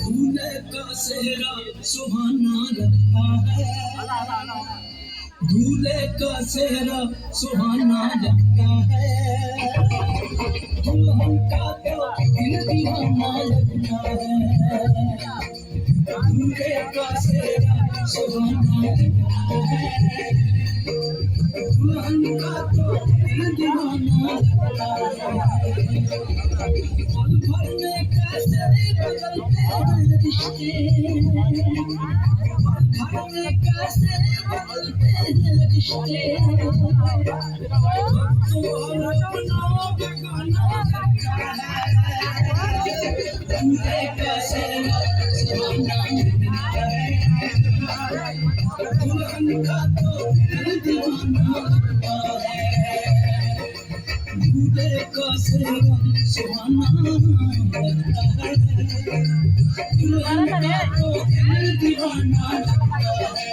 दूल्हे का सेहरा सुहाना लगता है, दूल्हे का सेहरा सुहाना लगता है, दुल्हन का तो दिल दीवाना लगता है, दूल्हे का सेहरा सुहाना लगता है, दुल्हन का तो दिल दीवाना लगता है। पल भर में कैसे बदलते हैं रिश्ते, पल भर में कैसे बदलते हैं रिश्ते, तो अपना बेगाना लगता है, दूल्हे का सेहरा सुहाना लगता है, दुल्हन का तो दिल दीवाना लगता है, दूल्हे का सेहरा सुहाना लगता है, दुल्हन का तो दिल दीवाना लगता है।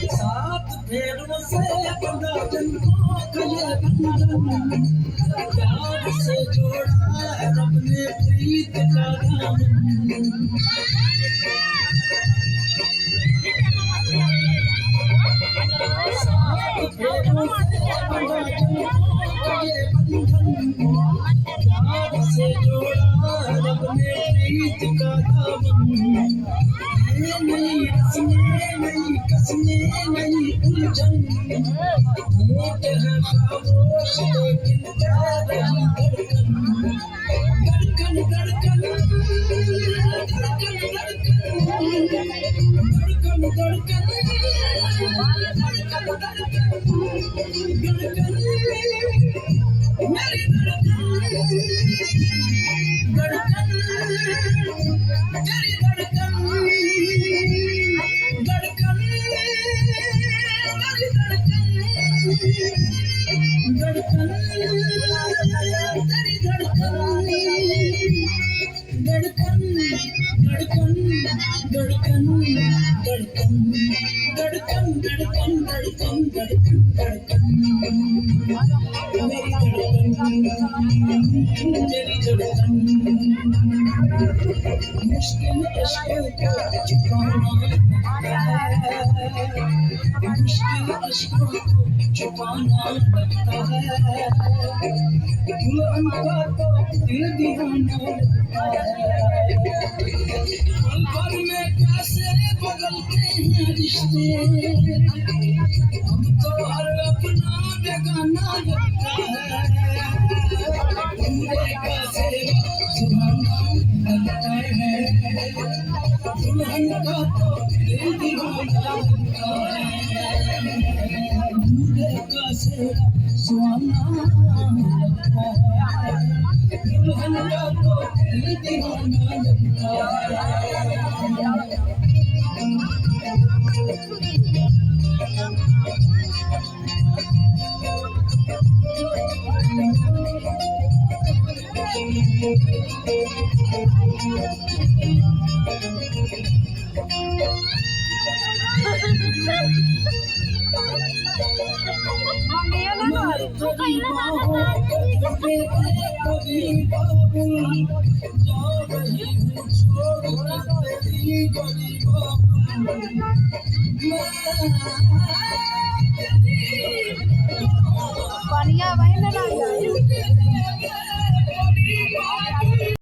सात फेरों से बंधा जन्मों का ये बंधन, प्यार से जोड़ा है रब ने प्रीत का दामन। सात फेरों से बंधा जन्मों का ये बंधन, प्यार से जोड़ा है रब ने प्रीत का दामन। नई रस्में नई कसमें नई उलझन, होठ है खामोश लेकिन क्या रही धड़कन, धड़कन धड़कन धड़कन धड़कन धड़कन धड़कन धड़कन मेरी धड़कन तेरी धड़कन धड़कन मेरी धड़कन तेरी धड़कन धड़कन धड़कन धड़कन धड़कन धड़कन धड़कन धड़कन धड़कन धड़कन मेरी धड़कन तेरी धड़कन। मुश्किल अश्कों को छुपाना लगता है, मुश्किल अश्कों को छुपाना लगता है, दुल्हन का तो दिल दीवाना लगता है, पल भर में कैसे बदलते हैं रिश्ते, अब तो हर अपना बेगाना लगता है, दूल्हे का सेहरा सुहाना लगता है, दुल्हन का तो दिल दीवाना लगता है, दूल्हे का सेहरा सुहाना लगता है, दुल्हन का तो दिल दीवाना लगता है।